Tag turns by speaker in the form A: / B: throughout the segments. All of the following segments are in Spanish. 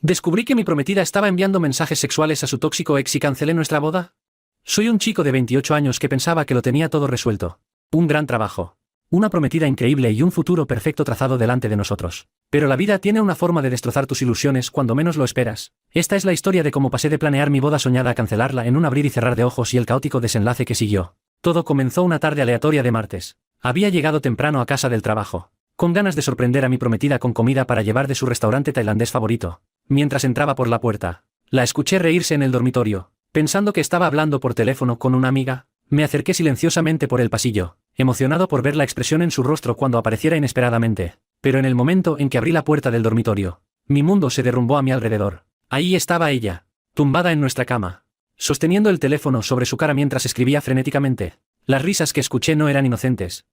A: Descubrí que mi prometida estaba enviando mensajes sexuales a su tóxico ex y cancelé nuestra boda. Soy un chico de 28 años que pensaba que lo tenía todo resuelto. Un gran trabajo. Una prometida increíble y un futuro perfecto trazado delante de nosotros. Pero la vida tiene una forma de destrozar tus ilusiones cuando menos lo esperas. Esta es la historia de cómo pasé de planear mi boda soñada a cancelarla en un abrir y cerrar de ojos y el caótico desenlace que siguió. Todo comenzó una tarde aleatoria de martes. Había llegado temprano a casa del trabajo, con ganas de sorprender a mi prometida con comida para llevar de su restaurante tailandés favorito. Mientras entraba por la puerta, la escuché reírse en el dormitorio. Pensando que estaba hablando por teléfono con una amiga, me acerqué silenciosamente por el pasillo, emocionado por ver la expresión en su rostro cuando apareciera inesperadamente. Pero en el momento en que abrí la puerta del dormitorio, mi mundo se derrumbó a mi alrededor. Ahí estaba ella, tumbada en nuestra cama, sosteniendo el teléfono sobre su cara mientras escribía frenéticamente. Las risas que escuché no eran inocentes.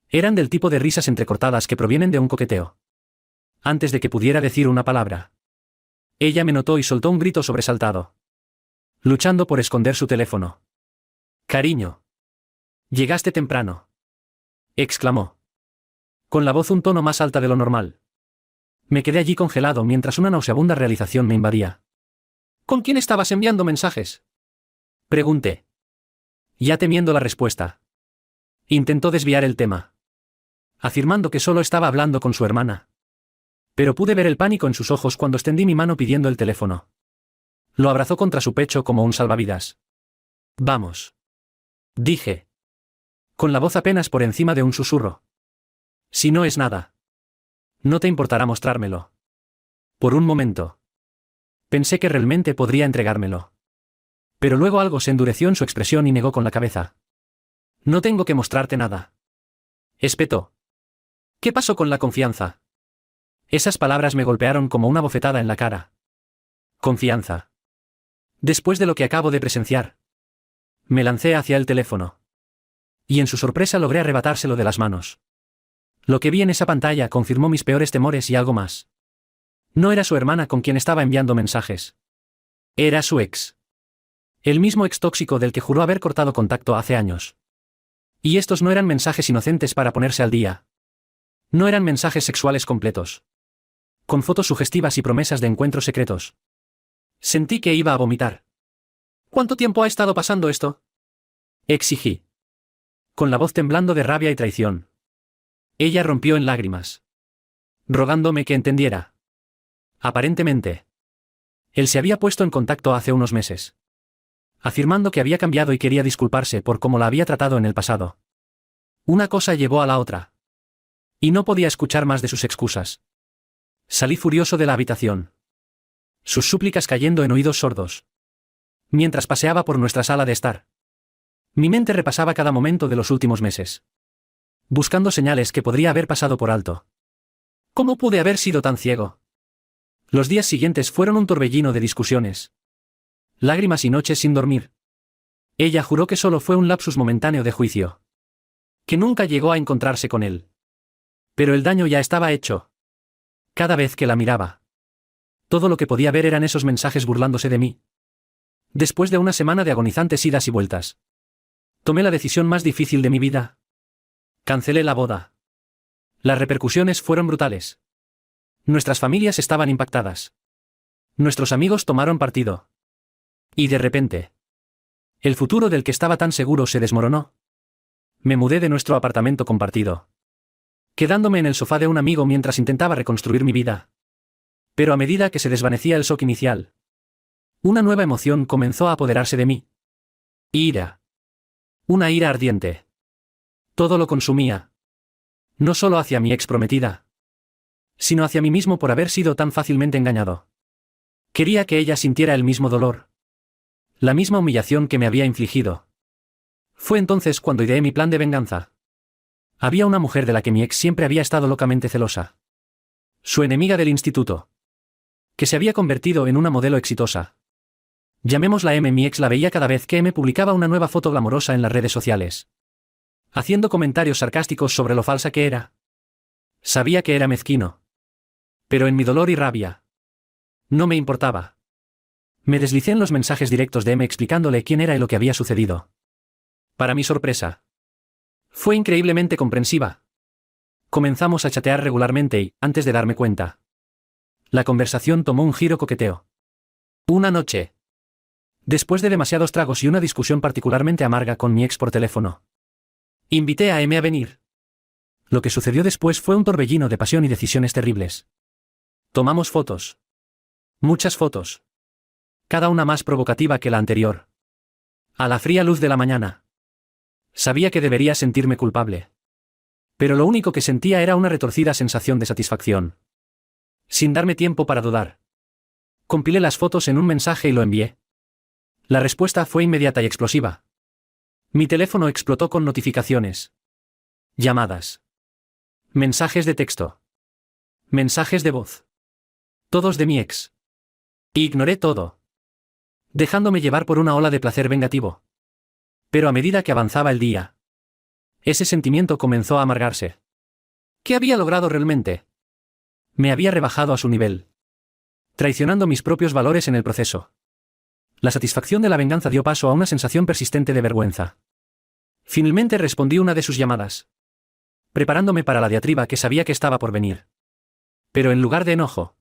A: Eran del tipo de risas entrecortadas que provienen de un coqueteo. Antes de que pudiera decir una palabra, ella me notó y soltó un grito sobresaltado, luchando por esconder su teléfono. «Cariño. Llegaste temprano», exclamó, con la voz un tono más alta de lo normal. Me quedé allí congelado mientras una nauseabunda realización me invadía. «¿Con quién estabas enviando mensajes?», pregunté, ya temiendo la respuesta. Intentó desviar el tema, afirmando que solo estaba hablando con su hermana. Pero pude ver el pánico en sus ojos cuando extendí mi mano pidiendo el teléfono. Lo abrazó contra su pecho como un salvavidas. «Vamos», dije, con la voz apenas por encima de un susurro. «Si no es nada, no te importará mostrármelo». Por un momento, pensé que realmente podría entregármelo. Pero luego algo se endureció en su expresión y negó con la cabeza. «No tengo que mostrarte nada», espetó. «¿Qué pasó con la confianza?». Esas palabras me golpearon como una bofetada en la cara. «¿Confianza? Después de lo que acabo de presenciar». Me lancé hacia el teléfono. Y en su sorpresa logré arrebatárselo de las manos. Lo que vi en esa pantalla confirmó mis peores temores y algo más. No era su hermana con quien estaba enviando mensajes. Era su ex. El mismo ex tóxico del que juró haber cortado contacto hace años. Y estos no eran mensajes inocentes para ponerse al día. No eran mensajes sexuales completos, con fotos sugestivas y promesas de encuentros secretos. Sentí que iba a vomitar. «¿Cuánto tiempo ha estado pasando esto?», exigí, con la voz temblando de rabia y traición. Ella rompió en lágrimas, rogándome que entendiera. Aparentemente, él se había puesto en contacto hace unos meses, afirmando que había cambiado y quería disculparse por cómo la había tratado en el pasado. Una cosa llevó a la otra, y no podía escuchar más de sus excusas. Salí furioso de la habitación, sus súplicas cayendo en oídos sordos. Mientras paseaba por nuestra sala de estar, mi mente repasaba cada momento de los últimos meses, buscando señales que podría haber pasado por alto. ¿Cómo pude haber sido tan ciego? Los días siguientes fueron un torbellino de discusiones, lágrimas y noches sin dormir. Ella juró que solo fue un lapsus momentáneo de juicio, que nunca llegó a encontrarse con él. Pero el daño ya estaba hecho. Cada vez que la miraba, todo lo que podía ver eran esos mensajes burlándose de mí. Después de una semana de agonizantes idas y vueltas, tomé la decisión más difícil de mi vida. Cancelé la boda. Las repercusiones fueron brutales. Nuestras familias estaban impactadas. Nuestros amigos tomaron partido. Y de repente, el futuro del que estaba tan seguro se desmoronó. Me mudé de nuestro apartamento compartido, quedándome en el sofá de un amigo mientras intentaba reconstruir mi vida. Pero a medida que se desvanecía el shock inicial, una nueva emoción comenzó a apoderarse de mí. Ira. Una ira ardiente. Todo lo consumía. No solo hacia mi ex prometida, sino hacia mí mismo por haber sido tan fácilmente engañado. Quería que ella sintiera el mismo dolor, la misma humillación que me había infligido. Fue entonces cuando ideé mi plan de venganza. Había una mujer de la que mi ex siempre había estado locamente celosa. Su enemiga del instituto, que se había convertido en una modelo exitosa. Llamémosla M. Mi ex la veía cada vez que M publicaba una nueva foto glamorosa en las redes sociales, haciendo comentarios sarcásticos sobre lo falsa que era. Sabía que era mezquino, pero en mi dolor y rabia, no me importaba. Me deslicé en los mensajes directos de M explicándole quién era y lo que había sucedido. Para mi sorpresa, fue increíblemente comprensiva. Comenzamos a chatear regularmente y, antes de darme cuenta, La conversación tomó un giro coqueteo. Una noche. Después de demasiados tragos y una discusión particularmente amarga con mi ex por teléfono, invité a M a venir. Lo que sucedió después fue un torbellino de pasión y decisiones terribles. Tomamos fotos. Muchas fotos. Cada una más provocativa que la anterior. A la fría luz de la mañana. Sabía que debería sentirme culpable. Pero lo único que sentía era una retorcida sensación de satisfacción. Sin darme tiempo para dudar, compilé las fotos en un mensaje y lo envié. La respuesta fue inmediata y explosiva. Mi teléfono explotó con notificaciones. Llamadas. Mensajes de texto. Mensajes de voz. Todos de mi ex. Ignoré todo, dejándome llevar por una ola de placer vengativo. Pero a medida que avanzaba el día, ese sentimiento comenzó a amargarse. ¿Qué había logrado realmente? Me había rebajado a su nivel, traicionando mis propios valores en el proceso. La satisfacción de la venganza dio paso a una sensación persistente de vergüenza. Finalmente respondí una de sus llamadas, preparándome para la diatriba que sabía que estaba por venir. Pero en lugar de enojo,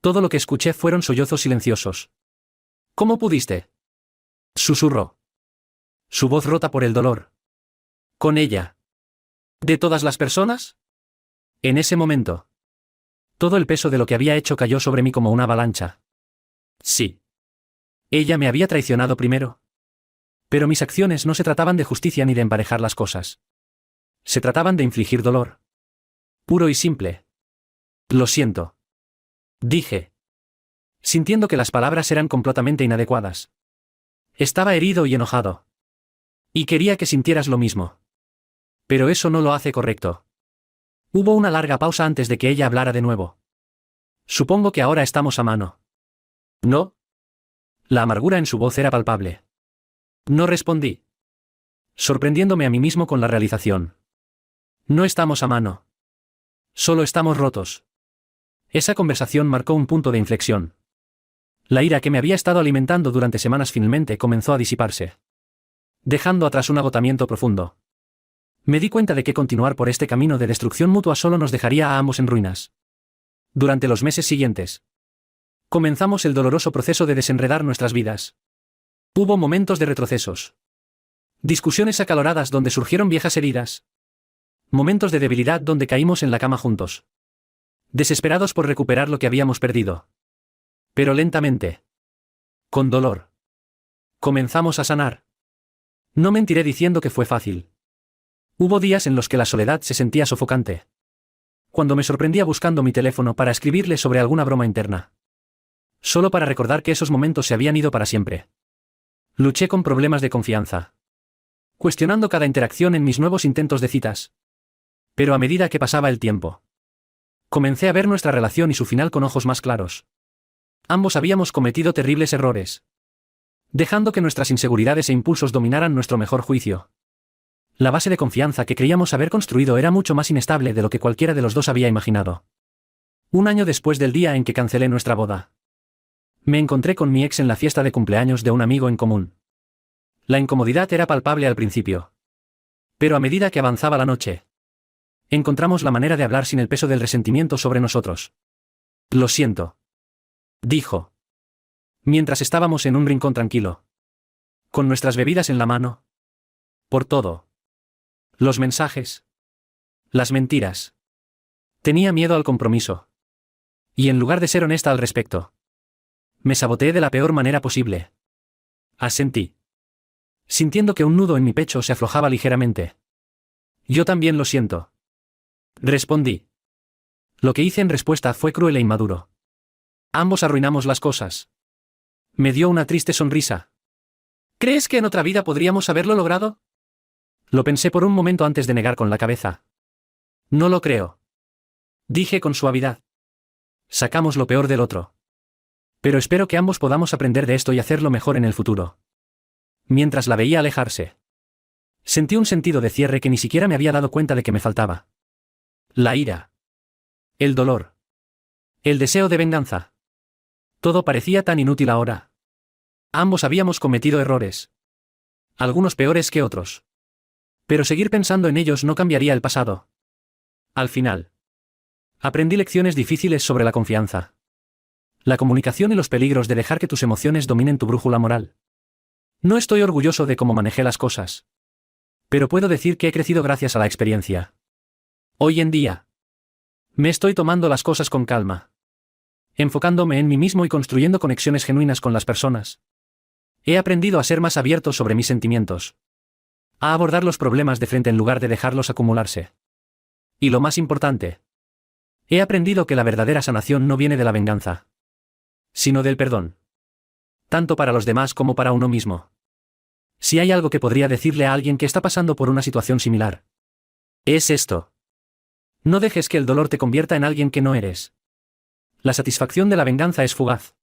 A: todo lo que escuché fueron sollozos silenciosos. ¿Cómo pudiste?, susurró. Su voz rota por el dolor. ¿Con ella? ¿De todas las personas? En ese momento, todo el peso de lo que había hecho cayó sobre mí como una avalancha. Sí. Ella me había traicionado primero. Pero mis acciones no se trataban de justicia ni de emparejar las cosas. Se trataban de infligir dolor. Puro y simple. Lo siento, dije, sintiendo que las palabras eran completamente inadecuadas. Estaba herido y enojado. Y quería que sintieras lo mismo. Pero eso no lo hace correcto. Hubo una larga pausa antes de que ella hablara de nuevo. Supongo que ahora estamos a mano. ¿No? La amargura en su voz era palpable. No respondí, sorprendiéndome a mí mismo con la realización. No estamos a mano. Solo estamos rotos. Esa conversación marcó un punto de inflexión. La ira que me había estado alimentando durante semanas finalmente comenzó a disiparse, dejando atrás un agotamiento profundo. Me di cuenta de que continuar por este camino de destrucción mutua solo nos dejaría a ambos en ruinas. Durante los meses siguientes, comenzamos el doloroso proceso de desenredar nuestras vidas. Hubo momentos de retrocesos. Discusiones acaloradas donde surgieron viejas heridas. Momentos de debilidad donde caímos en la cama juntos, desesperados por recuperar lo que habíamos perdido. Pero lentamente, con dolor, comenzamos a sanar. No mentiré diciendo que fue fácil. Hubo días en los que la soledad se sentía sofocante. Cuando me sorprendía buscando mi teléfono para escribirle sobre alguna broma interna. Solo para recordar que esos momentos se habían ido para siempre. Luché con problemas de confianza, cuestionando cada interacción en mis nuevos intentos de citas. Pero a medida que pasaba el tiempo, comencé a ver nuestra relación y su final con ojos más claros. Ambos habíamos cometido terribles errores, dejando que nuestras inseguridades e impulsos dominaran nuestro mejor juicio. La base de confianza que creíamos haber construido era mucho más inestable de lo que cualquiera de los dos había imaginado. Un año después del día en que cancelé nuestra boda, me encontré con mi ex en la fiesta de cumpleaños de un amigo en común. La incomodidad era palpable al principio. Pero a medida que avanzaba la noche, encontramos la manera de hablar sin el peso del resentimiento sobre nosotros. Lo siento, dijo, mientras estábamos en un rincón tranquilo, con nuestras bebidas en la mano. Por todo. Los mensajes. Las mentiras. Tenía miedo al compromiso. Y en lugar de ser honesta al respecto, me saboteé de la peor manera posible. Asentí, sintiendo que un nudo en mi pecho se aflojaba ligeramente. Yo también lo siento, respondí. Lo que hice en respuesta fue cruel e inmaduro. Ambos arruinamos las cosas. Me dio una triste sonrisa. ¿Crees que en otra vida podríamos haberlo logrado? Lo pensé por un momento antes de negar con la cabeza. No lo creo, dije con suavidad. Sacamos lo peor del otro. Pero espero que ambos podamos aprender de esto y hacerlo mejor en el futuro. Mientras la veía alejarse, sentí un sentido de cierre que ni siquiera me había dado cuenta de que me faltaba. La ira. El dolor. El deseo de venganza. Todo parecía tan inútil ahora. Ambos habíamos cometido errores. Algunos peores que otros. Pero seguir pensando en ellos no cambiaría el pasado. Al final, aprendí lecciones difíciles sobre la confianza. La comunicación y los peligros de dejar que tus emociones dominen tu brújula moral. No estoy orgulloso de cómo manejé las cosas. Pero puedo decir que he crecido gracias a la experiencia. Hoy en día, me estoy tomando las cosas con calma, enfocándome en mí mismo y construyendo conexiones genuinas con las personas. He aprendido a ser más abierto sobre mis sentimientos, a abordar los problemas de frente en lugar de dejarlos acumularse. Y lo más importante, he aprendido que la verdadera sanación no viene de la venganza, sino del perdón. Tanto para los demás como para uno mismo. Si hay algo que podría decirle a alguien que está pasando por una situación similar, es esto. No dejes que el dolor te convierta en alguien que no eres. La satisfacción de la venganza es fugaz.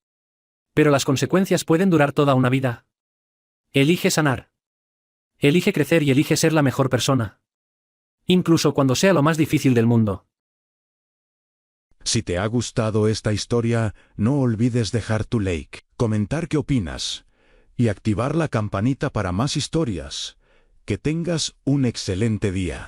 A: Pero las consecuencias pueden durar toda una vida. Elige sanar. Elige crecer y elige ser la mejor persona. Incluso cuando sea lo más difícil del mundo.
B: Si te ha gustado esta historia, no olvides dejar tu like, comentar qué opinas y activar la campanita para más historias. Que tengas un excelente día.